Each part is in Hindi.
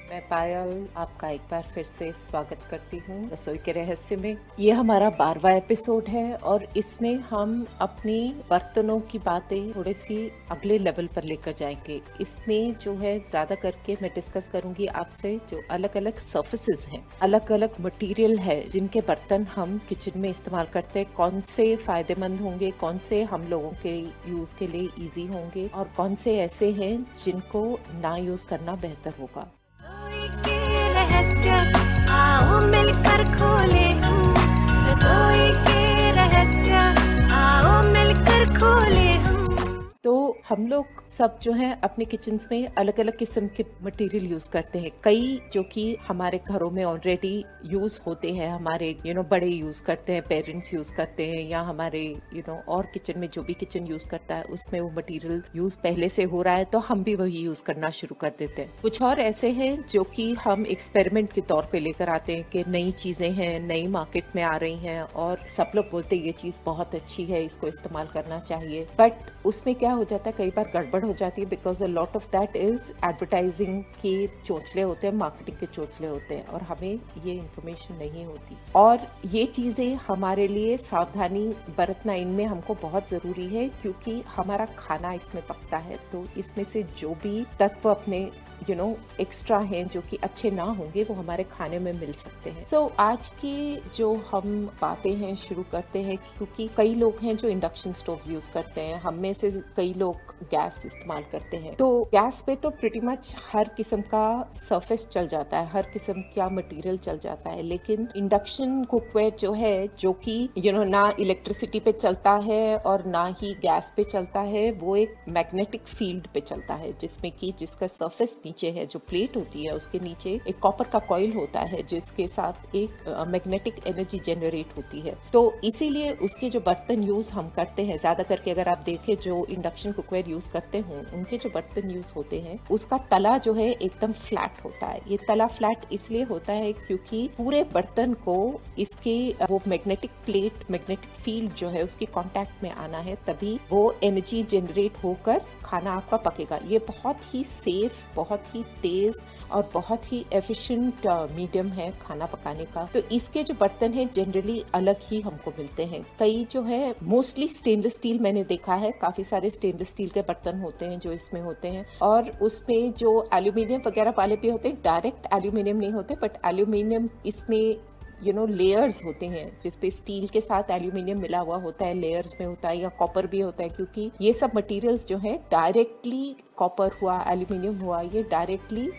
मैं पायल आपका एक बार फिर से स्वागत करती हूँ रसोई के रहस्य में। ये हमारा 12वां एपिसोड है और इसमें हम अपनी बर्तनों की बातें थोड़ी सी अगले लेवल पर लेकर जाएंगे। इसमें जो है ज्यादा करके मैं डिस्कस करूंगी आपसे जो अलग अलग सर्फेसिस हैं, अलग अलग मटेरियल है जिनके बर्तन हम किचन में इस्तेमाल करते हैं, कौन से फायदेमंद होंगे, कौन से हम लोगों के यूज के लिए इजी होंगे और कौन से ऐसे हैं जिनको ना यूज करना बेहतर होगा। आओ मिलकर खोले हम रसोई के रहस्य, आओ मिलकर खोले हम। तो हम लोग सब जो है अपने किचन्स में अलग अलग किस्म के मटेरियल यूज करते हैं। कई जो कि हमारे घरों में ऑलरेडी यूज होते हैं, हमारे बड़े यूज करते हैं, पेरेंट्स यूज करते हैं, या हमारे और किचन में जो भी किचन यूज करता है उसमें वो मटेरियल यूज पहले से हो रहा है तो हम भी वही यूज करना शुरू कर देते हैं। कुछ और ऐसे हैं जो कि हम एक्सपेरिमेंट के तौर पे लेकर आते हैं कि नई चीजें हैं, नई मार्केट में आ रही हैं और सब लोग बोलते हैं ये चीज बहुत अच्छी है, इसको इस्तेमाल करना चाहिए। बट उसमें क्या हो जाता है, कई बार गड़बड़ हो जाती है because a lot of that is advertising के चोचले होते हैं, मार्केटिंग के चोचले होते हैं और हमें ये इंफॉर्मेशन नहीं होती। और ये चीजें हमारे लिए सावधानी बरतना इनमें हमको बहुत जरूरी है क्योंकि हमारा खाना इसमें पकता है तो इसमें से जो भी तत्व अपने एक्स्ट्रा हैं जो कि अच्छे ना होंगे वो हमारे खाने में मिल सकते हैं। सो आज की जो हम बातें हैं शुरू करते हैं क्योंकि कई लोग हैं जो इंडक्शन स्टोव यूज करते हैं, हम में से कई लोग गैस इस्तेमाल करते हैं। तो गैस पे तो प्रीटी मच हर किस्म का सरफेस चल जाता है, हर किस्म का मटेरियल चल जाता है, लेकिन इंडक्शन कुकवेयर जो है जो कि ना इलेक्ट्रिसिटी पे चलता है और ना ही गैस पे चलता है, वो एक मैग्नेटिक फील्ड पे चलता है जिसमें कि जिसका सरफेस नीचे है, जो प्लेट होती है उसके नीचे एक कॉपर का कॉइल होता है जिसके साथ एक मैग्नेटिक एनर्जी जनरेट होती है। तो इसीलिए उसके जो बर्तन यूज हम करते हैं, ज्यादा करके अगर आप देखें जो इंडक्शन कुकवेयर यूज करते हो उनके जो बर्तन यूज होते हैं उसका तला जो है एकदम फ्लैट होता है। ये तला फ्लैट इसलिए होता है क्योंकि पूरे बर्तन को इसके वो मैग्नेटिक प्लेट, मैग्नेटिक फील्ड जो है उसके कांटेक्ट में आना है, तभी वो एनर्जी जनरेट होकर खाना आपका पकेगा। ये बहुत ही सेफ, बहुत ही तेज और बहुत ही एफिशिएंट मीडियम है खाना पकाने का। तो इसके जो बर्तन हैं जनरली अलग ही हमको मिलते हैं। कई जो है मोस्टली स्टेनलेस स्टील, मैंने देखा है काफी सारे स्टेनलेस स्टील के बर्तन होते हैं जो इसमें होते हैं और उसमें जो एल्यूमिनियम वगैरह वाले भी होते हैं, डायरेक्ट एल्यूमिनियम नहीं होते बट एल्यूमिनियम इसमें लेयर्स होते हैं जिसपे स्टील के साथ एल्यूमिनियम मिला हुआ होता है, लेयर्स में होता है, या कॉपर भी होता है क्योंकि ये सब मटेरियल्स जो है डायरेक्टली कॉपर हुआ, एल्यूमिनियम हुआ, ये डायरेक्टली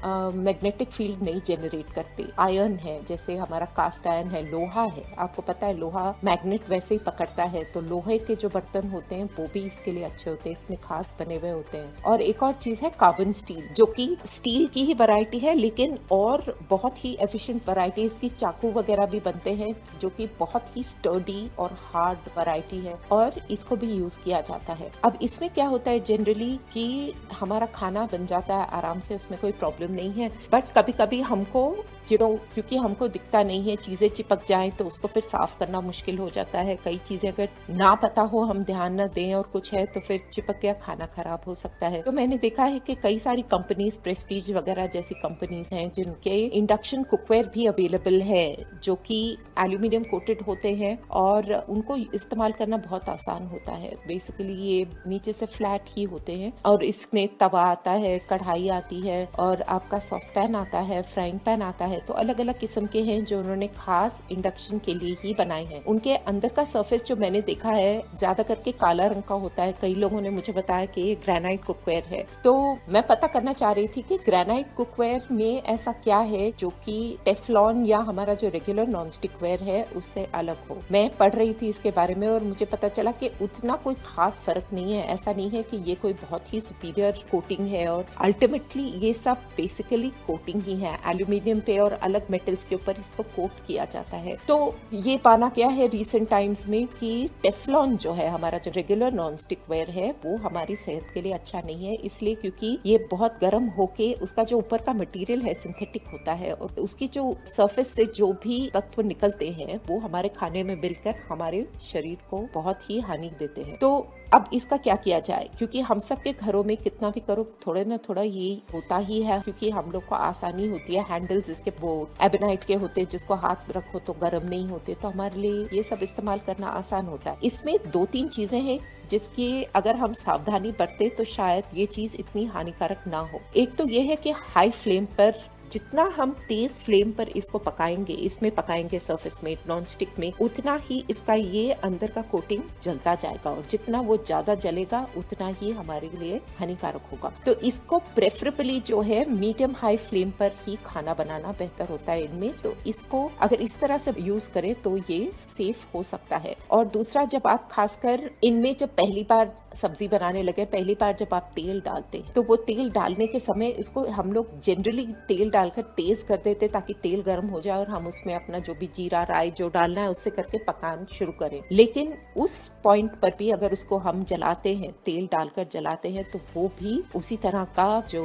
मैग्नेटिक फील्ड नहीं जनरेट करते। आयरन है, जैसे हमारा कास्ट आयरन है, लोहा है, आपको पता है लोहा मैग्नेट वैसे ही पकड़ता है, तो लोहे के जो बर्तन होते हैं वो भी इसके लिए अच्छे होते हैं, इसमें खास बने हुए होते हैं। और एक और चीज है कार्बन स्टील, जो कि स्टील की ही वैरायटी है लेकिन और बहुत ही एफिशिएंट वैरायटी, इसकी चाकू वगैरह भी बनते हैं जो कि बहुत ही स्टर्डी और हार्ड वैरायटी है और इसको भी यूज किया जाता है। अब इसमें क्या होता है जनरली कि हमारा खाना बन जाता है आराम से, उसमें कोई प्रॉब्लम नहीं है, बट कभी कभी हमको क्योंकि हमको दिखता नहीं है, चीजें चिपक जाएं तो उसको फिर साफ करना मुश्किल हो जाता है। कई चीजें अगर ना पता हो, हम ध्यान न दें और कुछ है तो फिर चिपक गया, खाना खराब हो सकता है। तो मैंने देखा है कि कई सारी कंपनीज, प्रेस्टीज वगैरह जैसी कंपनीज हैं जिनके इंडक्शन कुकवेयर भी अवेलेबल है जो कि एल्यूमिनियम कोटेड होते हैं और उनको इस्तेमाल करना बहुत आसान होता है। बेसिकली ये नीचे से फ्लैट ही होते हैं और इसमें तवा आता है, कढ़ाई आती है और आपका सॉस पैन आता है, फ्राइंग पैन आता है। तो अलग अलग किस्म के हैं जो उन्होंने खास इंडक्शन के लिए ही बनाए हैं। उनके अंदर का सरफेस जो मैंने देखा है ज्यादा करके काला रंग का होता है। कई लोगों ने मुझे बताया कि ये ग्रेनाइट कुकवेयर है, तो मैं पता करना चाह रही थी कि ग्रेनाइट कुकवेयर में ऐसा क्या है जो कि टेफ्लॉन या हमारा जो रेगुलर नॉन स्टिक वेयर है उससे अलग हो। मैं पढ़ रही थी इसके बारे में और मुझे पता चला कि उतना कोई खास फर्क नहीं है। ऐसा नहीं है कि ये कोई बहुत ही सुपीरियर कोटिंग है और अल्टीमेटली ये सब बेसिकली कोटिंग ही है। एल्यूमिनियम पे और अलग मेटल्स के ऊपर इसको कोट किया जाता है। तो ये पाना क्या है रिसेंट टाइम्स में कि टेफ्लॉन जो है हमारा जो रेगुलर नॉन स्टिक वेयर है वो हमारी सेहत के लिए अच्छा नहीं है, इसलिए क्योंकि ये बहुत गर्म होके उसका जो ऊपर का मटेरियल है सिंथेटिक होता है और उसकी जो सरफेस से जो भी तत्व निकलते हैं वो हमारे खाने में मिलकर हमारे शरीर को बहुत ही हानि देते हैं। तो अब इसका क्या किया जाए, क्योंकि हम सब के घरों में कितना भी करो थोड़े ना थोड़ा ये होता ही है, क्योंकि हम लोग को आसानी होती है। हैंडल्स इसके वो एबेनाइट के होते हैं, जिसको हाथ रखो तो गर्म नहीं होते, तो हमारे लिए ये सब इस्तेमाल करना आसान होता है। इसमें 2-3 चीजें हैं जिसकी अगर हम सावधानी बरते तो शायद ये चीज इतनी हानिकारक ना हो। एक तो ये है कि हाई फ्लेम पर, जितना हम तेज फ्लेम पर इसको पकाएंगे, इसमें पकाएंगे सरफेस में, नॉन स्टिक में, उतना ही इसका ये अंदर का कोटिंग जलता जाएगा, और जितना वो ज्यादा जलेगा उतना ही हमारे लिए हानिकारक होगा। तो इसको प्रेफरेबली जो है मीडियम हाई फ्लेम पर ही खाना बनाना बेहतर होता है इनमें। तो इसको अगर इस तरह से यूज करें तो ये सेफ हो सकता है। और दूसरा, जब आप खासकर इनमें जब पहली बार सब्जी बनाने लगे, पहली बार जब आप तेल डालते हैं तो वो तेल डालने के समय इसको हम लोग जनरली तेल डालकर तेज कर देते ताकि तेल गर्म हो जाए और हम उसमें अपना जो भी जीरा राई जो डालना है उससे करके पकाना शुरू करें। लेकिन उस पॉइंट पर भी अगर उसको हम जलाते हैं, तेल डालकर जलाते हैं, तो वो भी उसी तरह का जो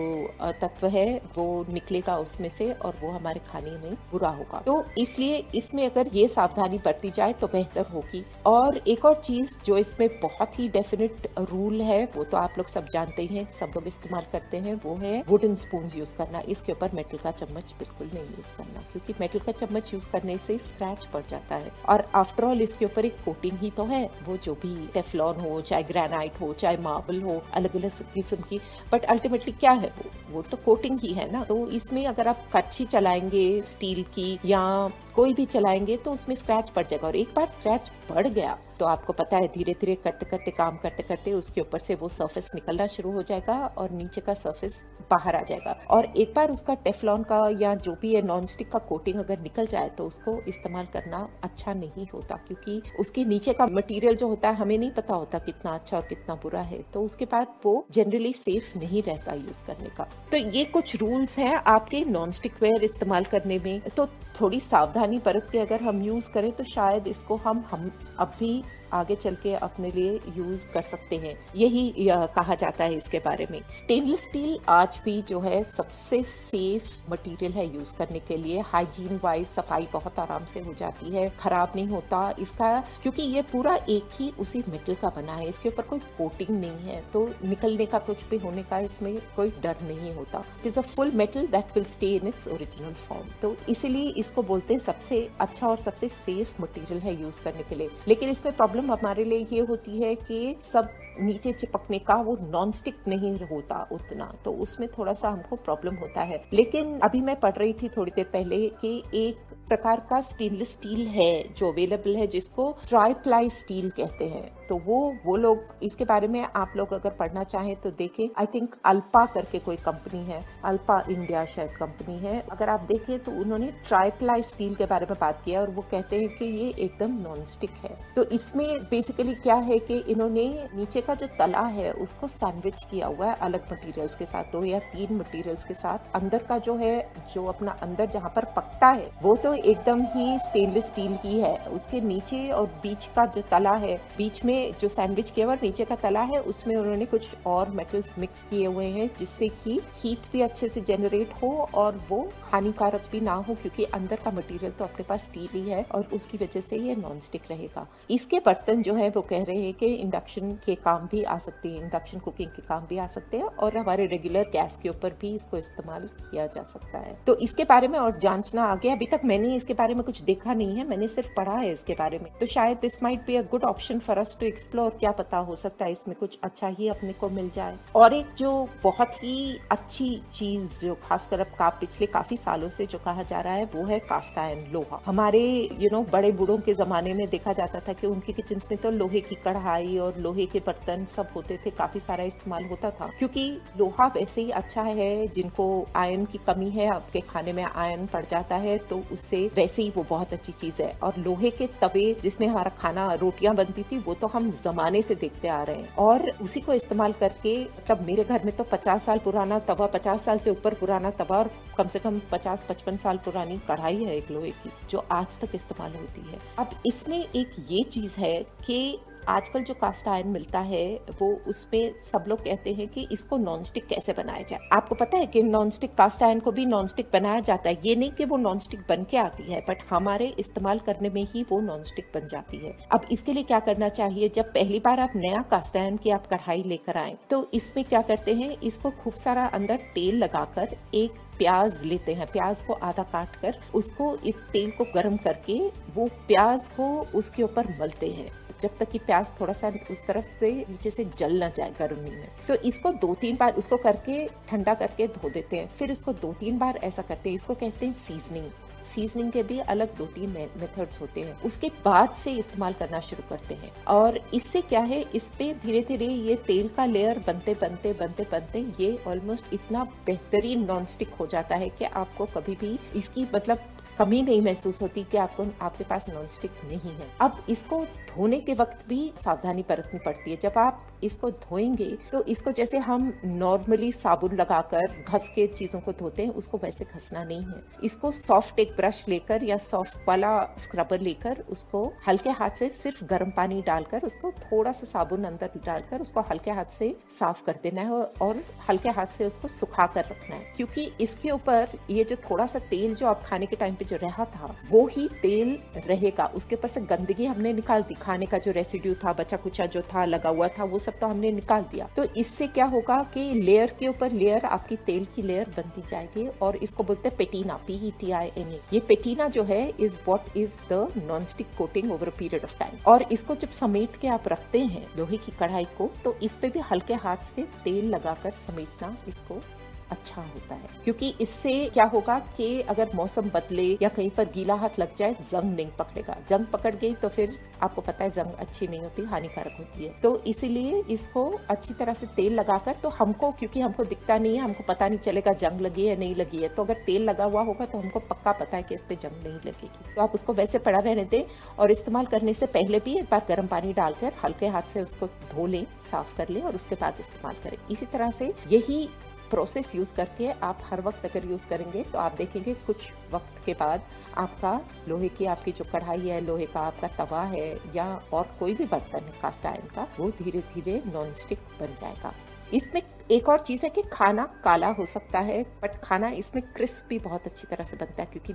तत्व है वो निकलेगा उसमें से और वो हमारे खाने में बुरा होगा। तो इसलिए इसमें अगर ये सावधानी बरती जाए तो बेहतर होगी। और एक और चीज जो इसमें बहुत ही डेफिनेट रूल है, वो तो आप लोग सब जानते ही हैं, सब लोग इस्तेमाल करते हैं, वो है वुडन स्पून यूज करना। इसके ऊपर मेटल का चम्मच बिल्कुल नहीं यूज करना, क्योंकि मेटल का चम्मच यूज करने से स्क्रैच पड़ जाता है। और आफ्टर ऑल इसके ऊपर एक कोटिंग ही तो है, वो जो भी टेफ्लॉन हो, चाहे ग्रेनाइट हो, चाहे मार्बल हो, अलग अलग किस्म की, बट अल्टीमेटली क्या है वो तो कोटिंग ही है ना। तो इसमें अगर आप कच्छी चलाएंगे स्टील की या कोई भी चलाएंगे तो उसमें स्क्रैच पड़ जाएगा। और एक बार स्क्रैच पड़ गया तो आपको पता है धीरे धीरे करते करते काम करते करते उसके ऊपर से वो सरफेस निकलना शुरू हो जाएगा और नीचे का सरफेस बाहर आ जाएगा। और एक बार उसका टेफ्लॉन का या जो भी है नॉन स्टिक का कोटिंग अगर निकल जाए तो उसको इस्तेमाल करना अच्छा नहीं होता, क्योंकि उसके नीचे का मटेरियल जो होता है हमें नहीं पता होता कितना अच्छा और कितना बुरा है, तो उसके बाद वो जनरली सेफ नहीं रहता यूज करने का। तो ये कुछ रूल्स हैं आपके नॉन स्टिक वेयर इस्तेमाल करने में। तो थोड़ी सावधानी बरत के अगर हम यूज करें तो शायद इसको हम अब भी आगे चल के अपने लिए यूज कर सकते हैं, यही कहा जाता है इसके बारे में। स्टेनलेस स्टील आज भी जो है सबसे सेफ मटेरियल है यूज करने के लिए। हाइजीन वाइज सफाई बहुत आराम से हो जाती है, खराब नहीं होता इसका, क्योंकि ये पूरा एक ही उसी मेटल का बना है, इसके ऊपर कोई कोटिंग नहीं है, तो निकलने का कुछ भी होने का इसमें कोई डर नहीं होता। It is a full metal that will stay in its original form. तो इसीलिए इसको बोलते हैं सबसे अच्छा और सबसे सेफ मटेरियल है यूज करने के लिए। लेकिन इसमें प्रॉब्लम हमारे लिए ये होती है कि सब नीचे चिपकने का वो नॉन स्टिक नहीं होता उतना, तो उसमें थोड़ा सा हमको प्रॉब्लम होता है। लेकिन अभी मैं पढ़ रही थी थोड़ी देर पहले कि एक प्रकार का स्टेनलेस स्टील है जो अवेलेबल है जिसको ट्राईप्लाई स्टील कहते हैं। तो वो लोग इसके बारे में आप लोग अगर पढ़ना चाहें तो देखें। आई थिंक अल्पा करके कोई कंपनी है, अल्पा इंडिया शायद कंपनी है, अगर आप देखें तो उन्होंने ट्राईप्लाई स्टील के बारे में बात किया और वो कहते हैं कि ये एकदम नॉन स्टिक है। तो इसमें बेसिकली क्या है कि इन्होंने नीचे का जो तला है उसको सैंडविच किया हुआ है अलग मटेरियल्स के साथ, 2 या 3 मटेरियल्स के साथ। अंदर का जो है, जो अपना अंदर जहाँ पर पकता है वो तो एकदम ही स्टेनलेस स्टील की है, उसके नीचे और बीच का जो तला है, बीच में जो सैंडविच किया हुआ नीचे का तला है, उसमें उन्होंने कुछ और मेटल्स मिक्स किए हुए हैं जिससे कि हीट भी अच्छे से जनरेट हो और वो हानिकारक भी ना हो, क्योंकि अंदर का मटेरियल तो अपने पास स्टील ही है और उसकी वजह से ये नॉन स्टिक रहेगा। इसके बर्तन जो है वो कह रहे हैं कि इंडक्शन के काम भी आ सकते हैं, इंडक्शन कुकिंग के काम भी आ सकते हैं और हमारे रेगुलर गैस के ऊपर भी इसको इस्तेमाल किया जा सकता है। तो इसके बारे में और जांचना आगे, अभी तक मैंने इसके बारे में कुछ देखा नहीं है, मैंने सिर्फ पढ़ा है इसके बारे में। तो शायद this might be a good option for us to explore, क्या पता हो सकता है इसमें कुछ अच्छा ही अपने को मिल जाए। और एक जो बहुत ही अच्छी चीज जो खासकर अब पिछले काफी सालों से जो कहा जा रहा है वो है कास्ट आयरन, लोहा। हमारे बड़े बूढ़ों के जमाने में देखा जाता था कि उनके किचन में तो लोहे की कढ़ाई और लोहे के बर्तन सब होते थे, काफी सारा इस्तेमाल होता था, क्योंकि लोहा वैसे ही अच्छा है। जिनको आयरन की कमी है, आपके खाने में आयरन पड़ जाता है तो उससे वैसे ही वो बहुत अच्छी चीज है। और लोहे के तवे जिसमें हमारा खाना रोटियां बनती थी वो तो हम जमाने से देखते आ रहे हैं और उसी को इस्तेमाल करके, तब मेरे घर में तो 50 साल पुराना तवा, 50 साल से ऊपर पुराना तवा और कम से कम 50-55 साल पुरानी कढ़ाई है एक लोहे की जो आज तक इस्तेमाल होती है। अब इसमें एक ये चीज है कि आजकल जो कास्ट आयरन मिलता है वो उसमें सब लोग कहते हैं कि इसको नॉन स्टिक कैसे बनाया जाए। आपको पता है कि नॉन स्टिक कास्ट आयरन को भी नॉन स्टिक बनाया जाता है, ये नहीं कि वो नॉन स्टिक बन के आती है, बट हमारे इस्तेमाल करने में ही वो नॉन स्टिक बन जाती है। अब इसके लिए क्या करना चाहिए, जब पहली बार आप नया कास्ट आयरन की आप कढ़ाई लेकर आए तो इसमें क्या करते हैं, इसको खूब सारा अंदर तेल लगाकर एक प्याज लेते हैं, प्याज को आधा काट कर उसको इस तेल को गर्म करके वो प्याज को उसके ऊपर मलते हैं जब तक कि प्याज थोड़ा सा उस तरफ से नीचे से जल ना जाए गर्मी में। तो इसको 2-3 बार उसको करके ठंडा करके धो देते हैं, फिर इसको 2-3 बार ऐसा करते हैं। इसको कहते हैं सीजनिंग। सीजनिंग के भी अलग 2-3 मेथड्स होते हैं, उसके बाद से इस्तेमाल करना शुरू करते हैं। और इससे क्या है, इस पे धीरे धीरे ये तेल का लेयर बनते बनते बनते बनते ये ऑलमोस्ट इतना बेहतरीन नॉन स्टिक हो जाता है कि आपको कभी भी इसकी मतलब कमी नहीं महसूस होती कि आपके पास नॉन स्टिक नहीं है। अब इसको धोने के वक्त भी सावधानी बरतनी पड़ती है। जब आप इसको धोएंगे तो इसको जैसे हम नॉर्मली साबुन लगाकर घस के चीजों को धोते हैं उसको वैसे घसना नहीं है। इसको सॉफ्ट एक ब्रश लेकर या सॉफ्ट वाला स्क्रबर लेकर उसको हल्के हाथ से सिर्फ गर्म पानी डालकर उसको थोड़ा सा साबुन अंदर डालकर उसको हल्के हाथ से साफ कर देना है और हल्के हाथ से उसको सुखा कर रखना है, क्योंकि इसके ऊपर ये जो थोड़ा सा तेल जो आप खाने के टाइम जो रहा था वो ही तेल रहेगा। उसके ऊपर से गंदगी हमने निकाल दी, खाने का जो रेसिड्यू था, बचा कुचा जो था लगा हुआ था वो सब तो हमने निकाल दिया। तो इससे क्या होगा कि लेयर के ऊपर लेयर आपकी तेल की लेयर बनती जाएगी और इसको बोलते हैं पेटीना, PETINA। ये पेटीना जो है is what is the non stick coating over a period of time. और इसको जब समेट के आप रखते हैं लोहे की कढ़ाई को तो इस पे भी हल्के हाथ से तेल लगाकर समेटना इसको अच्छा होता है, क्योंकि इससे क्या होगा कि अगर मौसम बदले या कहीं पर गीला हाथ लग जाए जंग नहीं पकड़ेगा। जंग पकड़ गई तो फिर आपको पता है जंग अच्छी नहीं होती, हानिकारक होती है। तो इसीलिए इसको अच्छी तरह से तेल लगाकर, तो हमको क्योंकि हमको दिखता नहीं है, हमको पता नहीं चलेगा जंग लगी है नहीं लगी है, तो अगर तेल लगा हुआ होगा तो हमको पक्का पता है कि इस पे जंग नहीं लगेगी। तो आप उसको वैसे पड़ा रहने दें और इस्तेमाल करने से पहले भी एक बार गर्म पानी डालकर हल्के हाथ से उसको धो लें, साफ कर लें और उसके बाद इस्तेमाल करें। इसी तरह से यही प्रोसेस यूज करके आप हर वक्त अगर यूज करेंगे तो आप देखेंगे कुछ वक्त के बाद आपका लोहे की आपकी जो कढ़ाई है, लोहे का आपका तवा है या और कोई भी बर्तन है कास्ट आयरन का, वो धीरे धीरे नॉन स्टिक बन जाएगा। इसमें एक और चीज है कि खाना काला हो सकता है बट खाना इसमें क्रिस्प भी बहुत अच्छी तरह से बनता है, क्योंकि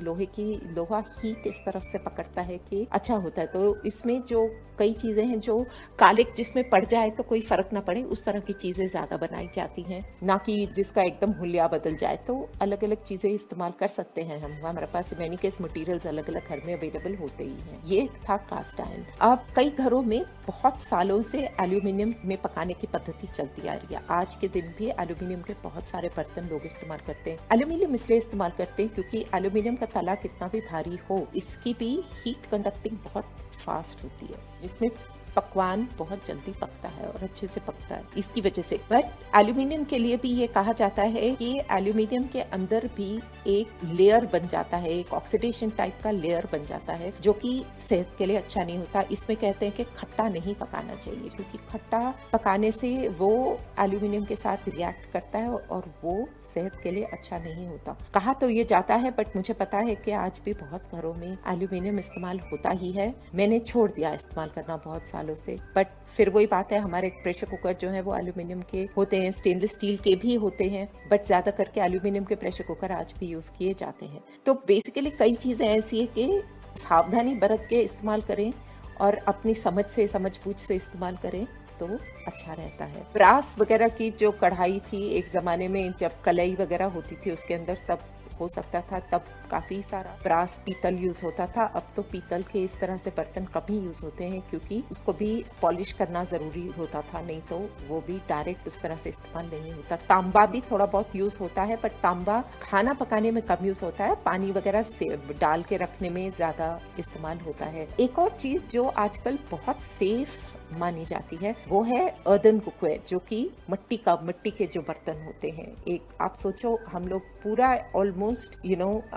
लोहा हीट इस तरफ से पकड़ता है कि अच्छा होता है। तो इसमें जो कई चीजें हैं जो काले जिसमें पड़ जाए तो कोई फर्क ना पड़े, उस तरह की चीजें ज्यादा बनाई जाती हैं, ना कि जिसका एकदम हुलिया बदल जाए। तो अलग अलग चीजें इस्तेमाल कर सकते हैं हम, हमारे पास इन एनी केस मटेरियल्स अलग अलग घर में अवेलेबल होते ही हैं। ये था कास्ट आयरन। अब कई घरों में बहुत सालों से एल्यूमिनियम में पकाने की पद्धति चलती आ रही है। आज के दिन भी एल्यूमिनियम के बहुत सारे बर्तन लोग इस्तेमाल करते हैं। एल्यूमिनियम इसलिए इस्तेमाल करते हैं क्योंकि एल्यूमिनियम का तला कितना भी भारी हो, इसकी भी हीट कंडक्टिंग बहुत फास्ट होती है, इसमें पकवान बहुत जल्दी पकता है और अच्छे से पकता है इसकी वजह से। बट एल्यूमिनियम के लिए भी ये कहा जाता है कि एल्यूमिनियम के अंदर भी एक लेयर बन जाता है, एक ऑक्सीडेशन टाइप का लेयर बन जाता है जो कि सेहत के लिए अच्छा नहीं होता। इसमें कहते हैं कि खट्टा नहीं पकाना चाहिए, क्योंकि खट्टा पकाने से वो एल्यूमिनियम के साथ रिएक्ट करता है और वो सेहत के लिए अच्छा नहीं होता। कहा तो ये जाता है बट मुझे पता है कि आज भी बहुत घरों में एल्यूमिनियम इस्तेमाल होता ही है। मैंने छोड़ दिया इस्तेमाल करना बहुत सालों से, बट फिर वही बात है, हमारे प्रेशर कुकर जो है वो एल्यूमिनियम के होते हैं, स्टेनलेस स्टील के भी होते हैं, बट ज्यादा करके एल्यूमिनियम के प्रेशर कुकर आज भी यूज किए जाते हैं। तो बेसिकली कई चीजें ऐसी है कि सावधानी बरत के इस्तेमाल करें और अपनी समझ बूझ से इस्तेमाल करें तो अच्छा रहता है। ब्रास वगैरह की जो कढ़ाई थी एक जमाने में, जब कलई वगैरह होती थी उसके अंदर सब हो सकता था, तब काफी सारा ब्रास पीतल यूज होता था। अब तो पीतल के इस तरह से बर्तन कम ही यूज होते हैं, क्योंकि उसको भी पॉलिश करना जरूरी होता था, नहीं तो वो भी डायरेक्ट उस तरह से इस्तेमाल नहीं होता। तांबा भी थोड़ा बहुत यूज होता है, बट तांबा खाना पकाने में कम यूज होता है, पानी वगैरह से डाल के रखने में ज्यादा इस्तेमाल होता है। एक और चीज जो आजकल बहुत सेफ मानी जाती है वो है अर्दन कुकवेयर, जो कि मिट्टी के जो बर्तन होते हैं। एक आप सोचो, हम लोग पूरा ऑलमोस्ट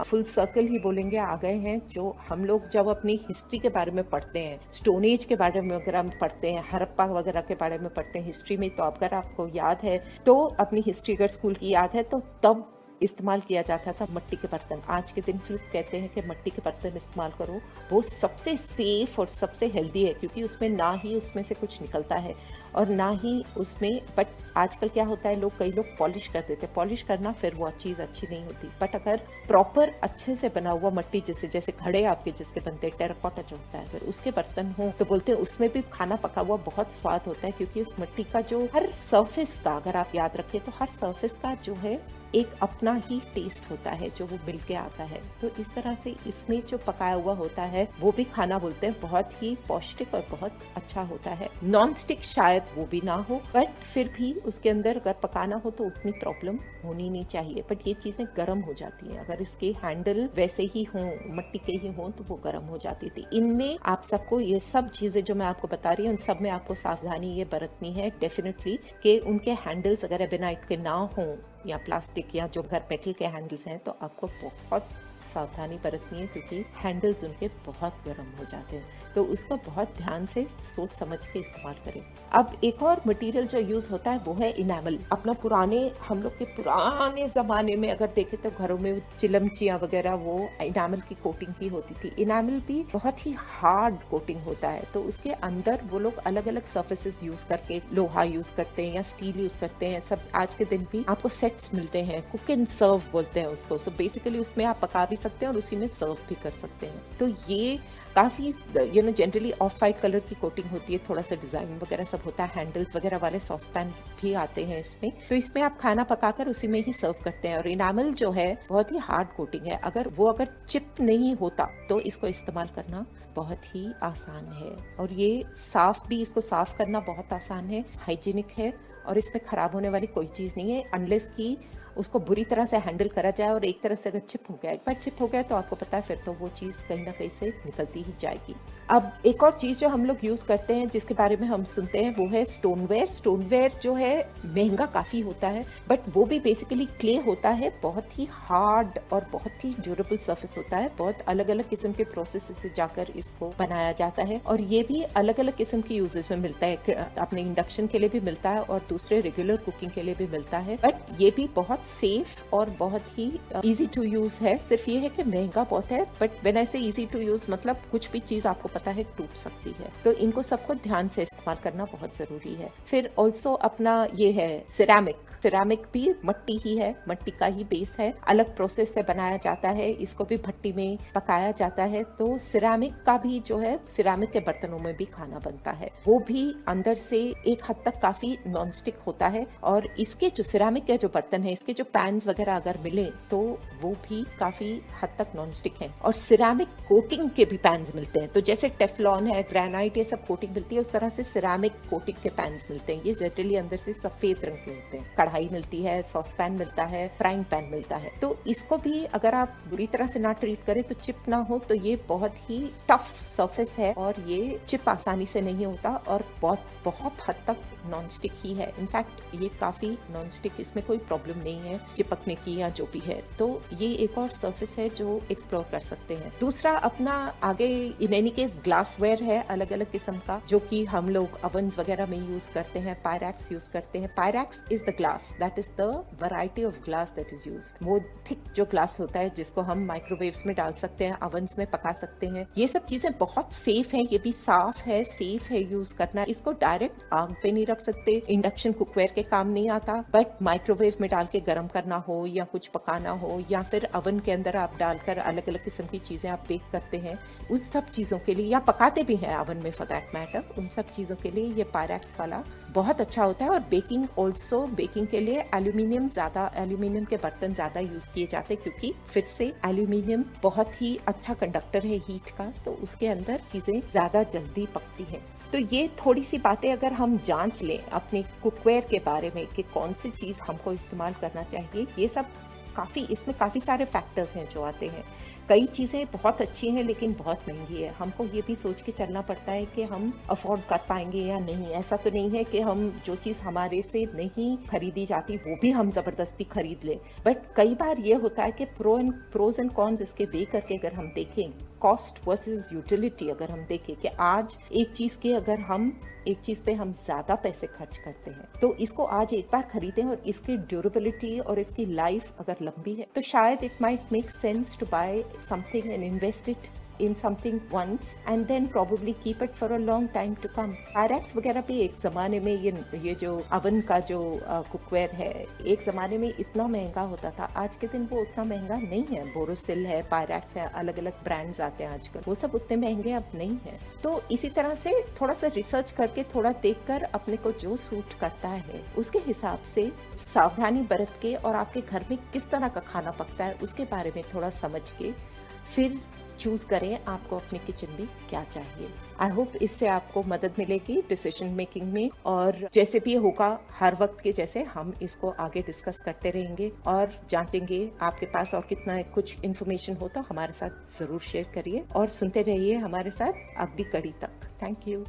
फुल सर्कल ही बोलेंगे आ गए हैं। जो हम लोग जब अपनी हिस्ट्री के बारे में पढ़ते हैं, स्टोन एज के बारे में वगैरह पढ़ते हैं, हड़प्पा वगैरह के बारे में पढ़ते हैं हिस्ट्री में, तो अगर आपको याद है तो अपनी हिस्ट्री अगर स्कूल की याद है तो तब इस्तेमाल किया जाता था मिट्टी के बर्तन। आज के दिन फिर कहते हैं कि मिट्टी के बर्तन इस्तेमाल करो, वो सबसे सेफ और सबसे हेल्दी है, क्योंकि उसमें ना ही उसमें से कुछ निकलता है और ना ही उसमें, बट आजकल क्या होता है, कई लोग पॉलिश कर देते हैं। पॉलिश करना फिर वो चीज़ अच्छी नहीं होती, बट अगर प्रॉपर अच्छे से बना हुआ मिट्टी, जैसे घड़े आपके जिसके बनते हैं, टेराकोटा जो होता है, अगर उसके बर्तन हो तो बोलते हैं उसमें भी खाना पका हुआ बहुत स्वाद होता है, क्योंकि उस मिट्टी का जो हर सरफेस का, अगर आप याद रखें तो हर सरफेस का जो है एक अपना ही टेस्ट होता है जो वो मिल के आता है। तो इस तरह से इसमें जो पकाया हुआ होता है वो भी खाना बोलते हैं बहुत ही पौष्टिक और बहुत अच्छा होता है। नॉन स्टिक शायद वो भी ना हो, बट फिर भी उसके अंदर अगर पकाना हो तो उतनी प्रॉब्लम होनी नहीं चाहिए। बट ये चीजें गर्म हो जाती हैं, अगर इसके हैंडल वैसे ही हों, मिट्टी के ही हों, तो वो गर्म हो जाती थी। इनमें आप सबको ये सब चीजें जो मैं आपको बता रही हूँ, उन सब में आपको सावधानी ये बरतनी है डेफिनेटली, कि उनके हैंडल्स अगर एबेनाइट के ना हों या प्लास्टिक या जो घर मेटल के हैंडल्स हैं, तो आपको बहुत सावधानी बरतनी है, क्योंकि हैंडल्स उनके बहुत गर्म हो जाते हैं। तो उसको बहुत ध्यान से सोच समझ के इस्तेमाल करें। अब एक और मटेरियल जो यूज होता है वो है इनामल। अपना हम लोग के पुराने जमाने में अगर देखें तो घरों में चिलमचियां वगैरह वो इनामल की कोटिंग की होती थी। इनामल भी बहुत ही हार्ड कोटिंग होता है, तो उसके अंदर वो लोग अलग अलग सर्फेसिस यूज करके, लोहा यूज करते हैं या स्टील यूज करते हैं। सब आज के दिन भी आपको सेट्स मिलते हैं, कुक एंड सर्व बोलते हैं उसको। सो बेसिकली उसमें आप पका भी सकते हैं और उसी में सर्व भी कर सकते हैं। तो ये काफी जनरली ऑफ वाइट कलर की कोटिंग होती है, थोड़ा सा डिजाइन वगैरह सब होता है। हैंडल्स वगैरह वाले सॉसपैन भी आते हैं इसमें, तो इसमें आप खाना पकाकर उसी में ही सर्व करते हैं। और इनामल जो है बहुत ही हार्ड कोटिंग है, अगर चिप नहीं होता तो इसको इस्तेमाल करना बहुत ही आसान है। और ये इसको साफ करना बहुत आसान है, हाइजीनिक है, और इसमें खराब होने वाली कोई चीज नहीं है, अनलेस की उसको बुरी तरह से हैंडल करा जाए। और एक तरफ से अगर चिप हो गया, एक बार चिप हो गया तो आपको पता है फिर तो वो चीज कहीं ना कहीं से निकलती ही जाएगी। अब एक और चीज जो हम लोग यूज करते हैं, जिसके बारे में हम सुनते हैं, वो है स्टोनवेयर। स्टोनवेयर जो है महंगा काफी होता है, बट वो भी बेसिकली क्ले होता है, बहुत ही हार्ड और बहुत ही ड्यूरेबल सरफेस होता है। बहुत अलग अलग किस्म के प्रोसेस से जाकर इसको बनाया जाता है, और ये भी अलग अलग किस्म की यूजेस में मिलता है। अपने इंडक्शन के लिए भी मिलता है और दूसरे रेगुलर कुकिंग के लिए भी मिलता है, बट ये भी बहुत सेफ और बहुत ही इजी टू यूज है। सिर्फ ये है कि महंगा बहुत है, बट व्हेन आई से इजी टू यूज मतलब कुछ भी चीज आपको पता है टूट सकती है, तो इनको सबको ध्यान से इस्तेमाल करना बहुत जरूरी है। फिर ऑल्सो अपना ये है सिरामिक भी मिट्टी ही है, मिट्टी का ही बेस है, अलग प्रोसेस से बनाया जाता है, इसको भी भट्टी में पकाया जाता है। तो सिरामिक का भी जो है, सिरामिक के बर्तनों में भी खाना बनता है, वो भी अंदर से एक हद तक काफी नॉन स्टिक होता है। और इसके जो सिरामिक के जो बर्तन है, इसके जो पैन्स वगैरह अगर मिले तो वो भी काफी हद तक नॉन स्टिक है। और सिरामिक कोटिंग के भी पैन्स मिलते हैं, तो जैसे टेफलॉन है, ग्रेनाइट, ये सब कोटिंग मिलती है, उस तरह से सिरामिक कोटिंग के पैन्स मिलते हैं। ये जनरली अंदर से सफेद रंग के होते हैं। कढ़ाई मिलती है, सॉस पैन मिलता है, फ्राइंग पैन मिलता है। तो इसको भी अगर आप बुरी तरह से ना ट्रीट करें, तो चिप ना हो, तो ये बहुत ही टफ सरफेस है और ये चिप आसानी से नहीं होता और बहुत हद तक नॉन स्टिक ही है। इनफैक्ट ये काफी नॉन स्टिक, इसमें कोई प्रॉब्लम नहीं है चिपकने की या जो भी है। तो ये एक और सरफेस है जो एक्सप्लोर कर सकते हैं। दूसरा अपना आगे इन एनी केस ग्लासवेयर है अलग अलग किस्म का, जो कि हम लोग ओवन्स वगैरह में यूज करते हैं। पायरैक्स यूज करते हैं। Pyrex is the glass, that is the variety of glass that is use. वो थिक जो ग्लास होता है जिसको हम माइक्रोवेव्स में डाल सकते हैं, ओवन्स में पका सकते हैं। ये सब चीजें बहुत सेफ है, ये भी साफ है, सेफ है यूज करना। इसको डायरेक्ट आग पे नहीं रख सकते, इंडक्शन कुकवेयर के काम नहीं आता, बट माइक्रोवेव में डाल के गर्म करना हो या कुछ पकाना हो, या फिर ओवन के अंदर आप डालकर अलग अलग किस्म की चीजें आप बेक करते हैं, उन सब चीजों के लिए, या पकाते भी हैं ओवन में फॉर दैट मैटर, उन सब चीजों के लिए ये पायरैक्स वाला बहुत अच्छा होता है। और बेकिंग के लिए एल्यूमिनियम के बर्तन ज्यादा यूज किए जाते हैं, क्योंकि फिर से एल्यूमिनियम बहुत ही अच्छा कंडक्टर है हीट का, तो उसके अंदर चीजें ज्यादा जल्दी पकती हैं। तो ये थोड़ी सी बातें अगर हम जांच लें अपने कुकवेयर के बारे में कि कौन सी चीज हमको इस्तेमाल करना चाहिए, ये सब इसमें काफी सारे फैक्टर्स हैं जो आते हैं। कई चीजें बहुत अच्छी हैं लेकिन बहुत महंगी है। हमको ये भी सोच के चलना पड़ता है कि हम अफोर्ड कर पाएंगे या नहीं। ऐसा तो नहीं है कि हम जो चीज हमारे से नहीं खरीदी जाती वो भी हम जबरदस्ती खरीद लें, बट कई बार ये होता है कि प्रोज एंड कॉन्स इसके वे करके अगर हम देखें कॉस्ट वर्सेस यूटिलिटी अगर हम देखें कि आज एक चीज के अगर हम एक चीज पे हम ज्यादा पैसे खर्च करते हैं तो इसको आज एक बार खरीदें और इसकी ड्यूरेबिलिटी और इसकी लाइफ अगर लंबी है तो शायद it might make sense to buy something and invest it in something once and then probably keep it for a long time to come. Pyrex वगैरह भी एक ज़माने में ये जो अवन का जो कुकवेयर है एक ज़माने में इतना महंगा होता था, आज के दिन वो उतना महंगा नहीं है। बोरोसिल है, पायरैक्स है, अलग अलग ब्रांड्स आते हैं आजकल, वो सब उतने महंगे अब नहीं है। तो इसी तरह से थोड़ा सा रिसर्च करके थोड़ा देखकर अपने को जो सूट करता है उसके हिसाब से सावधानी बरत के और आपके घर में किस तरह का खाना पकता है उसके बारे में थोड़ा समझ के फिर चूज करें आपको अपनी किचन में क्या चाहिए। आई होप इससे आपको मदद मिलेगी डिसीजन मेकिंग में, और जैसे भी होगा हर वक्त के जैसे हम इसको आगे डिस्कस करते रहेंगे और जांचेंगे। आपके पास और कितना कुछ इन्फॉर्मेशन हो तो हमारे साथ जरूर शेयर करिए और सुनते रहिए हमारे साथ अगली कड़ी तक। Thank you.